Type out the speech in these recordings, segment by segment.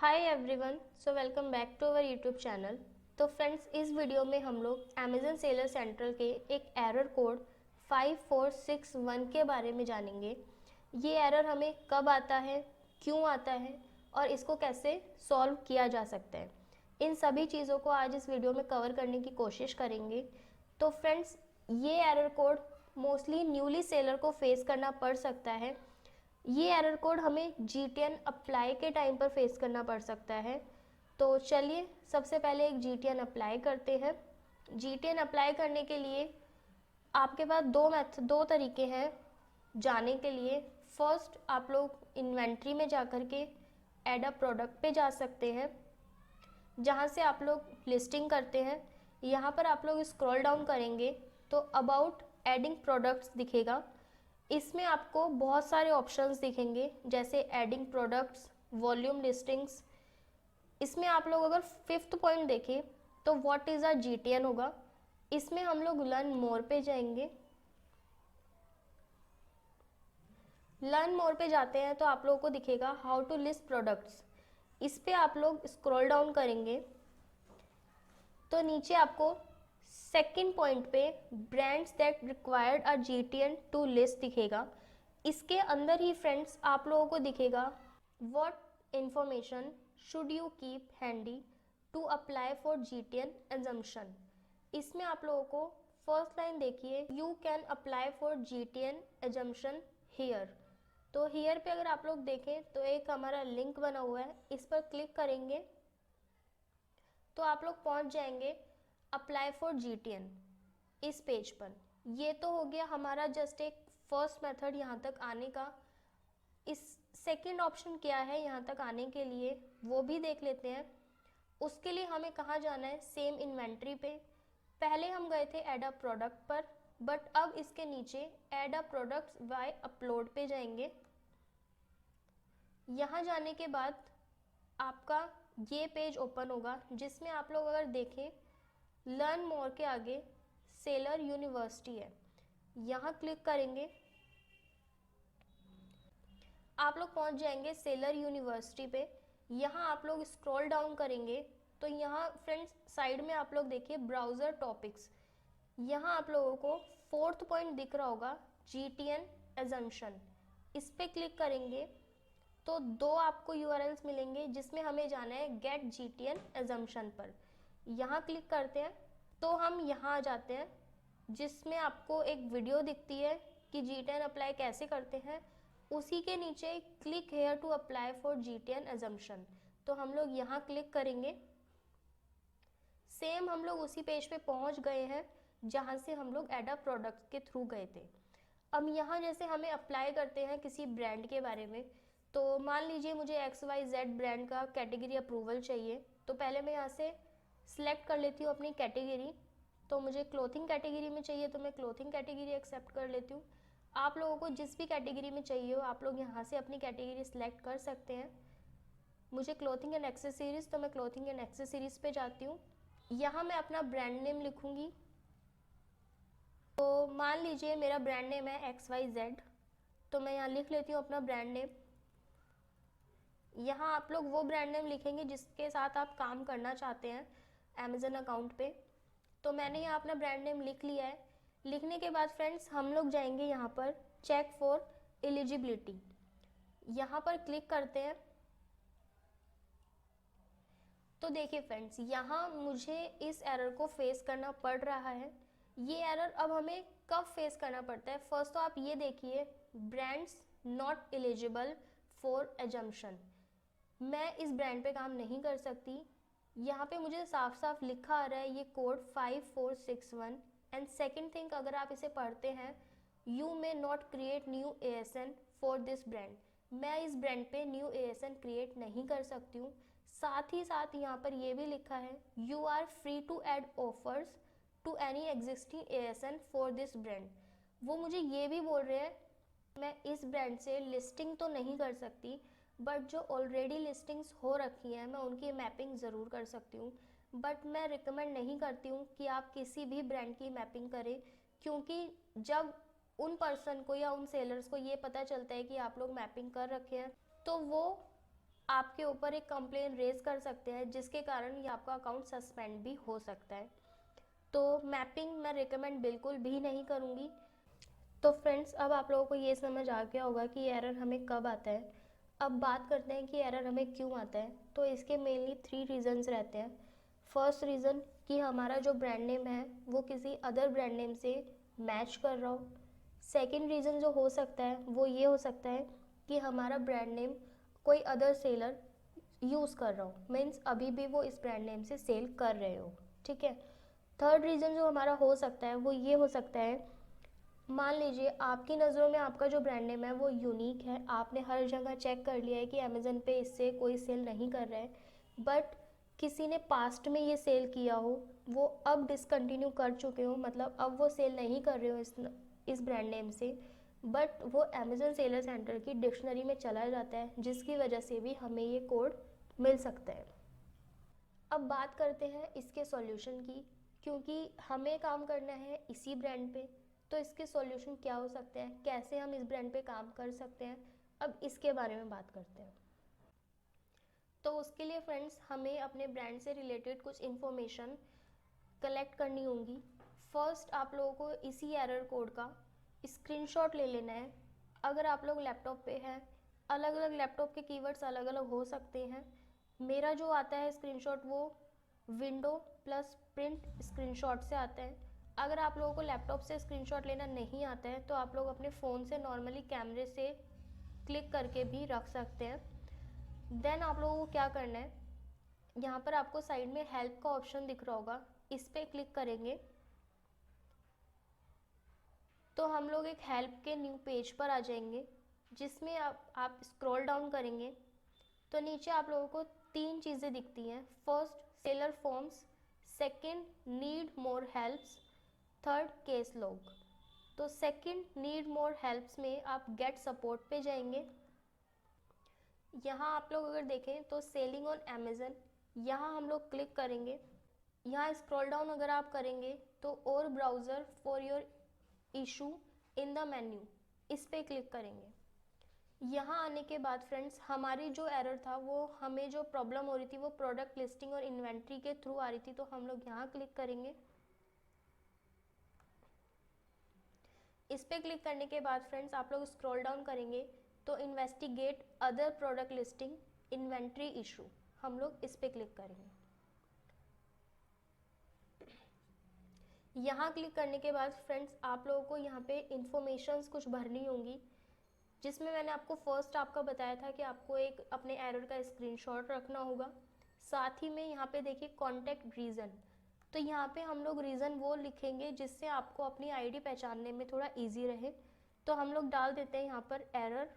Hi everyone, so welcome back to our YouTube channel. तो friends, इस video में हम लोग अमेजन सेलर सेंट्रल के एक एरर कोड 5461 के बारे में जानेंगे। ये एरर हमें कब आता है, क्यों आता है और इसको कैसे सॉल्व किया जा सकता है, इन सभी चीज़ों को आज इस वीडियो में कवर करने की कोशिश करेंगे। तो फ्रेंड्स, ये error code mostly newly seller को फेस करना पड़ सकता है। ये एरर कोड हमें GTN अप्लाई के टाइम पर फेस करना पड़ सकता है। तो चलिए सबसे पहले एक GTN अप्लाई करते हैं। GTN अप्लाई करने के लिए आपके पास दो तरीके हैं जाने के लिए। फर्स्ट, आप लोग इन्वेंट्री में जा कर के ऐड अ प्रोडक्ट पे जा सकते हैं, जहाँ से आप लोग लिस्टिंग करते हैं। यहाँ पर आप लोग स्क्रॉल डाउन करेंगे तो अबाउट एडिंग प्रोडक्ट्स दिखेगा। इसमें आपको बहुत सारे ऑप्शंस दिखेंगे, जैसे एडिंग प्रोडक्ट्स, वॉल्यूम लिस्टिंग्स। इसमें आप लोग अगर फिफ्थ पॉइंट देखें तो व्हाट इज़ अ GTN होगा। इसमें हम लोग लर्न मोर पे जाएंगे। लर्न मोर पे जाते हैं तो आप लोगों को दिखेगा हाउ टू लिस्ट प्रोडक्ट्स। इस पे आप लोग स्क्रॉल डाउन करेंगे तो नीचे आपको सेकंड पॉइंट पे brands that required a GTN to list दिखेगा। इसके अंदर ही फ्रेंड्स आप लोगों को दिखेगा what information should you keep handy to apply for GTN exemption. इसमें आप लोगों को फर्स्ट लाइन देखिए, you can apply for GTN exemption here. तो हियर पे अगर आप लोग देखें तो एक हमारा लिंक बना हुआ है, इस पर क्लिक करेंगे तो आप लोग पहुंच जाएंगे अप्लाई फॉर GTN इस पेज पर। ये तो हो गया हमारा जस्ट एक फर्स्ट मेथड यहाँ तक आने का। इस सेकंड ऑप्शन क्या है यहाँ तक आने के लिए, वो भी देख लेते हैं। उसके लिए हमें कहाँ जाना है, सेम इन्वेंट्री पे। पहले हम गए थे ऐड अ प्रोडक्ट पर, बट अब इसके नीचे add a products by upload पे जाएंगे। यहाँ जाने के बाद आपका ये पेज ओपन होगा, जिसमें आप लोग अगर देखें लर्न मोर के आगे सेलर यूनिवर्सिटी है। यहाँ क्लिक करेंगे, आप लोग पहुँच जाएंगे सेलर यूनिवर्सिटी पे। यहाँ आप लोग स्क्रॉल डाउन करेंगे तो यहाँ फ्रेंड्स साइड में आप लोग देखिए ब्राउज़र टॉपिक्स। यहाँ आप लोगों को फोर्थ पॉइंट दिख रहा होगा GTN एजम्पशन। इस पर क्लिक करेंगे तो दो आपको URLs मिलेंगे, जिसमें हमें जाना है गेट GTN एजम्पशन पर। यहाँ क्लिक करते हैं तो हम यहाँ आ जाते हैं, जिसमें आपको एक वीडियो दिखती है कि GTN अप्लाई कैसे करते हैं। उसी के नीचे click here to apply for GTN exemption, तो हम लोग यहाँ क्लिक करेंगे। सेम हम लोग उसी पेज पे पहुँच गए हैं जहाँ से हम लोग ऐड अ प्रोडक्ट के थ्रू गए थे। अब यहाँ जैसे हमें अप्लाई करते हैं किसी ब्रांड के बारे में, तो मान लीजिए मुझे XYZ ब्रांड का कैटेगरी अप्रूवल चाहिए। तो पहले मैं यहाँ से सिलेक्ट कर लेती हूँ अपनी कैटेगरी। तो मुझे क्लोथिंग कैटेगरी में चाहिए तो मैं क्लोथिंग कैटेगरी एक्सेप्ट कर लेती हूँ। आप लोगों को जिस भी कैटेगरी में चाहिए हो आप लोग यहाँ से अपनी कैटेगरी सिलेक्ट कर सकते हैं। मुझे क्लोथिंग एंड एक्सेसरीज, तो मैं क्लोथिंग एंड एक्सेसरीज पे जाती हूँ। यहाँ मैं अपना ब्रांड नेम लिखूँगी। तो मान लीजिए मेरा ब्रांड नेम है XYZ, तो मैं यहाँ लिख लेती हूँ अपना ब्रांड नेम। यहाँ आप लोग वो ब्रांड नेम लिखेंगे जिसके साथ आप काम करना चाहते हैं अमेज़न अकाउंट पे। तो मैंने यहाँ अपना ब्रांड नेम लिख लिया है। लिखने के बाद फ्रेंड्स हम लोग जाएंगे यहाँ पर चेक फॉर एलिजिबिलिटी। यहाँ पर क्लिक करते हैं तो देखिए फ्रेंड्स, यहाँ मुझे इस एरर को फेस करना पड़ रहा है। ये एरर अब हमें कब फेस करना पड़ता है, फर्स्ट तो आप ये देखिए brands not eligible for assumption. मैं इस ब्रांड पे काम नहीं कर सकती। यहाँ पे मुझे साफ साफ लिखा आ रहा है ये कोड 5461। एंड सेकेंड थिंग, अगर आप इसे पढ़ते हैं, you may not create new ASN for this brand. मैं इस ब्रांड पे न्यू ASN क्रिएट नहीं कर सकती हूँ। साथ ही साथ यहाँ पर ये भी लिखा है you are free to add offers to any existing ASN for this brand. वो मुझे ये भी बोल रहे हैं मैं इस ब्रांड से लिस्टिंग तो नहीं कर सकती, बट जो ऑलरेडी लिस्टिंग्स हो रखी हैं मैं उनकी मैपिंग ज़रूर कर सकती हूँ। बट मैं रिकमेंड नहीं करती हूँ कि आप किसी भी ब्रांड की मैपिंग करें, क्योंकि जब उन पर्सन को या उन सेलर्स को ये पता चलता है कि आप लोग मैपिंग कर रखे हैं, तो वो आपके ऊपर एक कंप्लेन रेज कर सकते हैं, जिसके कारण ये आपका अकाउंट सस्पेंड भी हो सकता है। तो मैपिंग मैं रिकमेंड बिल्कुल भी नहीं करूँगी। तो फ्रेंड्स, अब आप लोगों को ये समझ आ गया होगा कि एरर हमें कब आता है। अब बात करते हैं कि एरर हमें क्यों आता है। तो इसके मेनली 3 रीज़न्स रहते हैं। फर्स्ट रीज़न कि हमारा जो ब्रांड नेम है वो किसी अदर ब्रांड नेम से मैच कर रहा हो। सेकंड रीज़न जो हो सकता है वो ये हो सकता है कि हमारा ब्रांड नेम कोई अदर सेलर यूज़ कर रहा हो, मीन्स अभी भी वो इस ब्रांड नेम से सेल कर रहे हो। ठीक है। थर्ड रीज़न जो हमारा हो सकता है वो ये हो सकता है, मान लीजिए आपकी नज़रों में आपका जो ब्रांड नेम है वो यूनिक है, आपने हर जगह चेक कर लिया है कि अमेज़न पे इससे कोई सेल नहीं कर रहा है, बट किसी ने पास्ट में ये सेल किया हो, वो अब डिसकंटिन्यू कर चुके हो, मतलब अब वो सेल नहीं कर रहे हो इस ब्रांड नेम से, बट वो अमेज़न सेलर सेंटर की डिक्शनरी में चला जाता है, जिसकी वजह से भी हमें ये कोड मिल सकता है। अब बात करते हैं इसके सॉल्यूशन की, क्योंकि हमें काम करना है इसी ब्रांड पे, तो इसके सॉल्यूशन क्या हो सकते हैं, कैसे हम इस ब्रांड पे काम कर सकते हैं, अब इसके बारे में बात करते हैं। तो उसके लिए फ्रेंड्स, हमें अपने ब्रांड से रिलेटेड कुछ इन्फॉर्मेशन कलेक्ट करनी होगी। फर्स्ट, आप लोगों को इसी एरर कोड का स्क्रीनशॉट ले लेना है। अगर आप लोग लैपटॉप पे हैं, अलग अलग लैपटॉप के कीवर्ड्स अलग अलग हो सकते हैं। मेरा जो आता है स्क्रीनशॉट वो विंडो प्लस प्रिंट स्क्रीनशॉट से आता है। अगर आप लोगों को लैपटॉप से स्क्रीनशॉट लेना नहीं आता है तो आप लोग अपने फ़ोन से नॉर्मली कैमरे से क्लिक करके भी रख सकते हैं। देन आप लोगों को क्या करना है, यहाँ पर आपको साइड में हेल्प का ऑप्शन दिख रहा होगा, इस पर क्लिक करेंगे तो हम लोग एक हेल्प के न्यू पेज पर आ जाएंगे, जिसमें आप स्क्रॉल डाउन करेंगे तो नीचे आप लोगों को 3 चीज़ें दिखती हैं। First, seller forms, second, need more helps, third, case log. तो सेकंड, नीड मोर हेल्प्स में आप गेट सपोर्ट पे जाएंगे। यहाँ आप लोग अगर देखें तो सेलिंग ऑन अमेज़न, यहाँ हम लोग क्लिक करेंगे। यहाँ स्क्रॉल डाउन अगर आप करेंगे तो और browser for your issue in the menu, इस पर क्लिक करेंगे। यहाँ आने के बाद फ्रेंड्स, हमारी जो एरर था वो हमें जो प्रॉब्लम हो रही थी वो प्रोडक्ट लिस्टिंग और इन्वेंट्री के थ्रू आ रही थी, तो हम लोग यहाँ क्लिक करेंगे। इस पर क्लिक करने के बाद फ्रेंड्स आप लोग स्क्रॉल डाउन करेंगे तो investigate other product listing inventory issue, हम लोग इस पर क्लिक करेंगे। यहाँ क्लिक करने के बाद फ्रेंड्स आप लोगों को यहाँ पे इंफॉर्मेशंस कुछ भरनी होंगी, जिसमें मैंने आपको फर्स्ट आपका बताया था कि आपको एक अपने एरर का स्क्रीनशॉट रखना होगा। साथ ही में यहाँ पे देखिए कॉन्टैक्ट रीज़न, तो यहाँ पे हम लोग रीज़न वो लिखेंगे जिससे आपको अपनी आईडी पहचानने में थोड़ा इजी रहे। तो हम लोग डाल देते हैं यहाँ पर एरर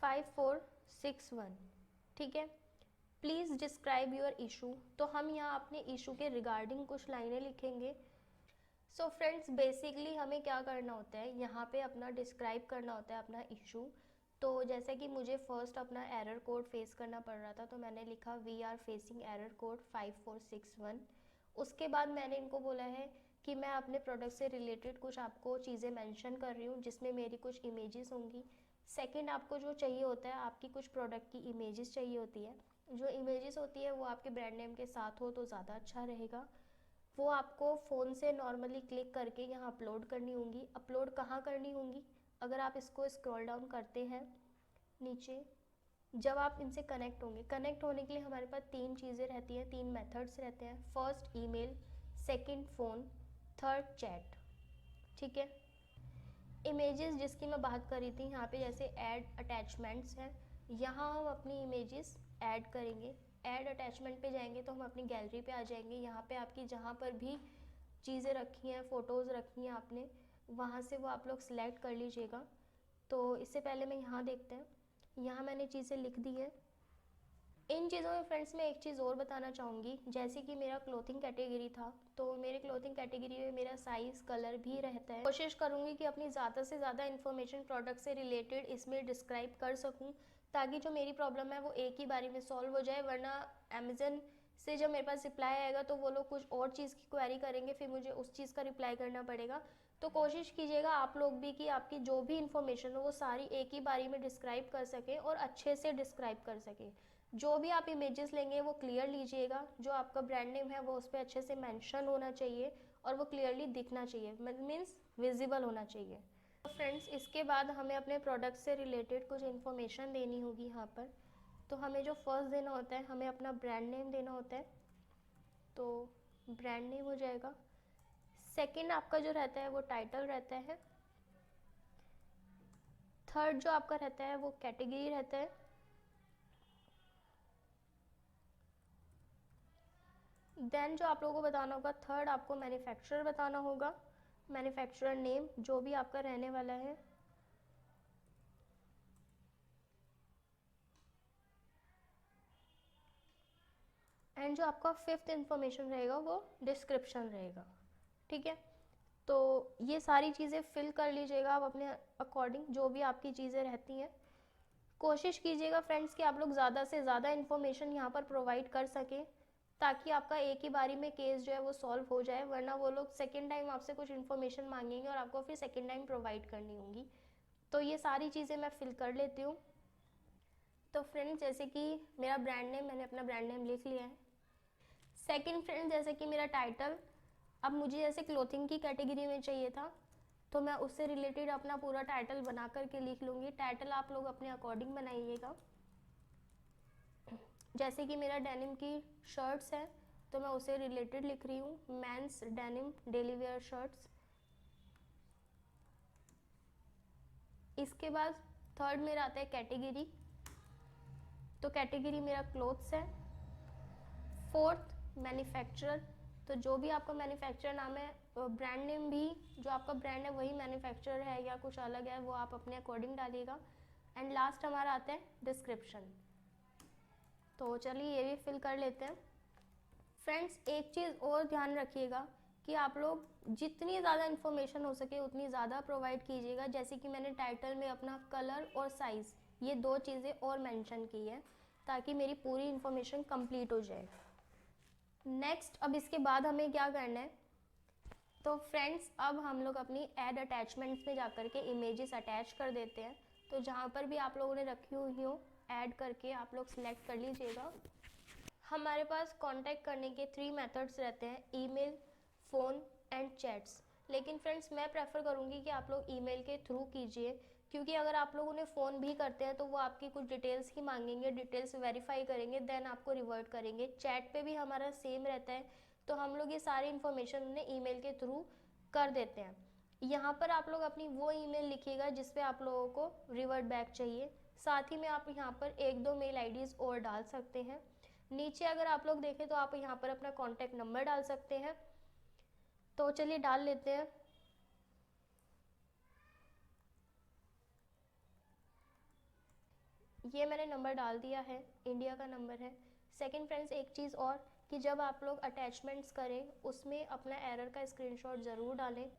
5461। ठीक है। प्लीज़ डिस्क्राइब योर इशू, तो हम यहाँ अपने इशू के रिगार्डिंग कुछ लाइनें लिखेंगे। सो फ्रेंड्स, बेसिकली हमें क्या करना होता है, यहाँ पे अपना डिस्क्राइब करना होता है अपना इशू। तो जैसे कि मुझे फर्स्ट अपना एरर कोड फेस करना पड़ रहा था, तो मैंने लिखा we are facing error code 5461। उसके बाद मैंने इनको बोला है कि मैं अपने प्रोडक्ट से रिलेटेड कुछ आपको चीज़ें मेंशन कर रही हूँ, जिसमें मेरी कुछ इमेजेस होंगी। सेकंड, आपको जो चाहिए होता है, आपकी कुछ प्रोडक्ट की इमेजेस चाहिए होती है। जो इमेजेस होती है वो आपके ब्रांड नेम के साथ हो तो ज़्यादा अच्छा रहेगा। वो आपको फ़ोन से नॉर्मली क्लिक करके यहाँ अपलोड करनी होंगी। अपलोड कहाँ करनी होंगी, अगर आप इसको स्क्रॉल डाउन करते हैं नीचे, जब आप इनसे कनेक्ट होंगे, कनेक्ट होने के लिए हमारे पास 3 चीज़ें रहती हैं, 3 मेथड्स रहते हैं। First email, second phone, third chat. ठीक है। इमेजेस जिसकी मैं बात कर रही थी, यहाँ पे जैसे ऐड अटैचमेंट्स हैं, यहाँ हम अपनी इमेजेस ऐड करेंगे। ऐड अटैचमेंट पे जाएंगे तो हम अपनी गैलरी पे आ जाएंगे। यहाँ पे आपकी जहाँ पर भी चीज़ें रखी हैं, फ़ोटोज़ रखी हैं आपने, वहाँ से वो आप लोग सिलेक्ट कर लीजिएगा। तो इससे पहले मैं यहाँ देखते हैं, यहाँ मैंने चीज़ें लिख दी है। इन चीज़ों में फ्रेंड्स मैं एक चीज़ और बताना चाहूँगी, जैसे कि मेरा क्लोथिंग कैटेगरी था, तो मेरे क्लोथिंग कैटेगरी में मेरा साइज़ कलर भी रहता है। कोशिश करूँगी कि अपनी ज़्यादा से ज़्यादा इन्फॉर्मेशन प्रोडक्ट से रिलेटेड इसमें डिस्क्राइब कर सकूँ, ताकि जो मेरी प्रॉब्लम है वो एक ही बारी में सॉल्व हो जाए। वरना अमेज़न से जब मेरे पास रिप्लाई आएगा तो वो लोग कुछ और चीज़ की क्वेरी करेंगे, फिर मुझे उस चीज़ का रिप्लाई करना पड़ेगा। तो कोशिश कीजिएगा आप लोग भी कि आपकी जो भी इंफॉर्मेशन हो वो सारी एक ही बारी में डिस्क्राइब कर सकें और अच्छे से डिस्क्राइब कर सकें। जो भी आप इमेजेस लेंगे वो क्लियर लीजिएगा, जो आपका ब्रांड नेम है वो उस पर अच्छे से मेंशन होना चाहिए और वो क्लियरली दिखना चाहिए, मीन्स विजिबल होना चाहिए। तो फ्रेंड्स, इसके बाद हमें अपने प्रोडक्ट से रिलेटेड कुछ इन्फॉर्मेशन देनी होगी यहाँ पर। तो हमें जो फर्स्ट देना होता है, हमें अपना ब्रांड नेम देना होता है, तो ब्रांड नेम हो जाएगा। सेकंड आपका जो रहता है वो टाइटल रहता है। थर्ड जो आपका रहता है वो कैटेगरी रहता है। देन जो आप लोगों को बताना होगा, थर्ड आपको मैन्युफैक्चरर बताना होगा, मैन्युफैक्चरर नेम जो भी आपका रहने वाला है। एंड जो आपका फिफ्थ इंफॉर्मेशन रहेगा वो डिस्क्रिप्शन रहेगा। ठीक है, तो ये सारी चीज़ें फिल कर लीजिएगा आप अपने अकॉर्डिंग, जो भी आपकी चीज़ें रहती हैं। कोशिश कीजिएगा फ्रेंड्स कि आप लोग ज़्यादा से ज़्यादा इन्फॉर्मेशन यहाँ पर प्रोवाइड कर सकें, ताकि आपका एक ही बारी में केस जो है वो सॉल्व हो जाए, वरना वो लोग सेकेंड टाइम आपसे कुछ इन्फॉर्मेशन मांगेंगे और आपको फिर सेकेंड टाइम प्रोवाइड करनी होगी। तो ये सारी चीज़ें मैं फिल कर लेती हूँ। तो फ्रेंड्स, जैसे कि मेरा ब्रांड नेम, मैंने अपना ब्रांड नेम लिख लिया है। सेकंड फ्रेंड्स, जैसे कि मेरा टाइटल, अब मुझे जैसे क्लोथिंग की कैटेगरी में चाहिए था, तो मैं उससे रिलेटेड अपना पूरा टाइटल बना करके लिख लूँगी। टाइटल आप लोग अपने अकॉर्डिंग बनाइएगा। जैसे कि मेरा डेनिम की शर्ट्स है, तो मैं उससे रिलेटेड लिख रही हूँ, men's denim daily wear shirts. इसके बाद थर्ड मेरा आता है कैटेगरी, तो कैटेगरी मेरा क्लोथ्स है। फोर्थ मैन्युफैक्चरर, तो जो भी आपका मैन्युफैक्चरर नाम है, ब्रांड नेम भी जो आपका ब्रांड है वही मैन्युफैक्चरर है या कुछ अलग है, वो आप अपने अकॉर्डिंग डालिएगा। एंड लास्ट हमारा आता है डिस्क्रिप्शन। तो चलिए ये भी फिल कर लेते हैं। फ्रेंड्स, एक चीज़ और ध्यान रखिएगा कि आप लोग जितनी ज़्यादा इन्फॉर्मेशन हो सके उतनी ज़्यादा प्रोवाइड कीजिएगा। जैसे कि मैंने टाइटल में अपना कलर और साइज़, ये दो चीज़ें और मेंशन की है, ताकि मेरी पूरी इन्फॉर्मेशन कंप्लीट हो जाए। नेक्स्ट, अब इसके बाद हमें क्या करना है, तो फ्रेंड्स अब हम लोग अपनी ऐड अटैचमेंट्स में जाकर के इमेजेस अटैच कर देते हैं। तो जहाँ पर भी आप लोगों ने रखी हुई हो, ऐड करके आप लोग सिलेक्ट कर लीजिएगा। हमारे पास कांटेक्ट करने के 3 मेथड्स रहते हैं, ईमेल, फ़ोन एंड चैट्स। लेकिन फ्रेंड्स, मैं प्रेफर करूँगी कि आप लोग ईमेल के थ्रू कीजिए, क्योंकि अगर आप लोग उन्हें फ़ोन भी करते हैं तो वो आपकी कुछ डिटेल्स ही मांगेंगे, डिटेल्स वेरीफाई करेंगे, देन आपको रिवर्ट करेंगे। चैट पे भी हमारा सेम रहता है, तो हम लोग ये सारी इन्फॉर्मेशन उन्हें ईमेल के थ्रू कर देते हैं। यहाँ पर आप लोग अपनी वो ईमेल लिखिएगा जिस पे आप लोगों को रिवर्ट बैक चाहिए। साथ ही में आप यहाँ पर 1-2 मेल आईडीज़ और डाल सकते हैं। नीचे अगर आप लोग देखें तो आप यहाँ पर अपना कॉन्टैक्ट नंबर डाल सकते हैं। तो चलिए डाल लेते हैं। ये मैंने नंबर डाल दिया है, इंडिया का नंबर है। सेकंड फ्रेंड्स, एक चीज़ और कि जब आप लोग अटैचमेंट्स करें उसमें अपना एरर का स्क्रीनशॉट ज़रूर डालें।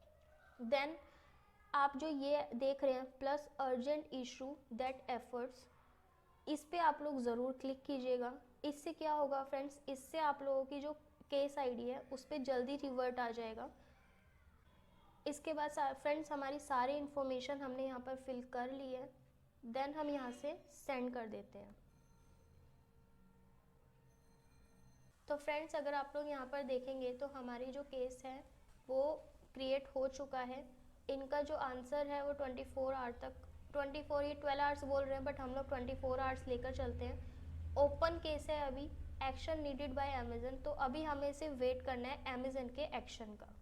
देन आप जो ये देख रहे हैं plus urgent issue that efforts, इस पे आप लोग ज़रूर क्लिक कीजिएगा। इससे क्या होगा फ्रेंड्स, इससे आप लोगों की जो केस आईडी है उस पर जल्दी रिवर्ट आ जाएगा। इसके बाद फ्रेंड्स, हमारी सारी इन्फॉर्मेशन हमने यहाँ पर फिल कर ली है। देन हम यहाँ से सेंड कर देते हैं। तो फ्रेंड्स, अगर आप लोग यहाँ पर देखेंगे तो हमारी जो केस है वो क्रिएट हो चुका है। इनका जो आंसर है वो 24 आवर तक, 24 ये 12 आवर्स बोल रहे हैं, बट हम लोग 24 आवर्स लेकर चलते हैं। ओपन केस है अभी, एक्शन नीडेड बाय अमेजन, तो अभी हमें सिर्फ वेट करना है अमेजन के एक्शन का।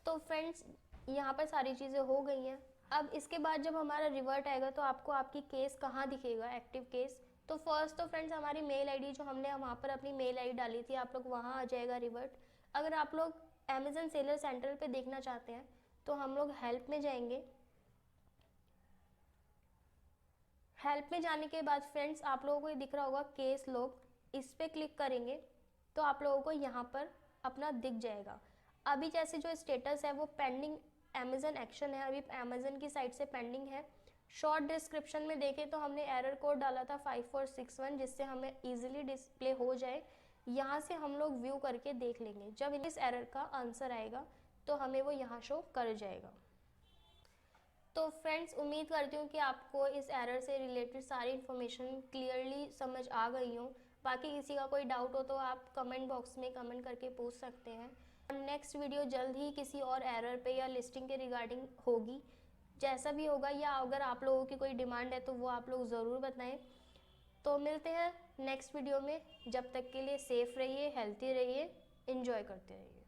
तो फ्रेंड्स, यहाँ पर सारी चीज़ें हो गई हैं। अब इसके बाद जब हमारा रिवर्ट आएगा तो आपको आपकी केस कहाँ दिखेगा, एक्टिव केस। तो फर्स्ट तो फ्रेंड्स हमारी मेल आईडी जो हमने वहाँ पर अपनी मेल आईडी डाली थी, आप लोग वहाँ आ जाएगा रिवर्ट। अगर आप लोग अमेजन सेलर सेंटर पे देखना चाहते हैं तो हम लोग हेल्प में जाएंगे। हेल्प में जाने के बाद फ्रेंड्स आप लोगों को ये दिख रहा होगा केस लॉग, इस पर क्लिक करेंगे तो आप लोगों को यहाँ पर अपना दिख जाएगा। अभी जैसे जो स्टेटस है वो पेंडिंग अमेजन एक्शन है, अभी अमेजन की साइड से पेंडिंग है। शॉर्ट डिस्क्रिप्शन में देखें तो हमने एरर कोड डाला था 5461, जिससे हमें ईजिली डिस्प्ले हो जाए। यहाँ से हम लोग व्यू करके देख लेंगे। जब इस एरर का आंसर आएगा तो हमें वो यहाँ शो कर जाएगा। तो फ्रेंड्स, उम्मीद करती हूँ कि आपको इस एरर से रिलेटेड सारी इन्फॉर्मेशन क्लियरली समझ आ गई हो। बाकी किसी का कोई डाउट हो तो आप कमेंट बॉक्स में कमेंट करके पूछ सकते हैं। नेक्स्ट वीडियो जल्द ही किसी और एरर पे या लिस्टिंग के रिगार्डिंग होगी। जैसा भी होगा, या अगर आप लोगों की कोई डिमांड है तो वो आप लोग ज़रूर बताएं। तो मिलते हैं नेक्स्ट वीडियो में। जब तक के लिए सेफ़ रहिए, हेल्थी रहिए, एंजॉय करते रहिए।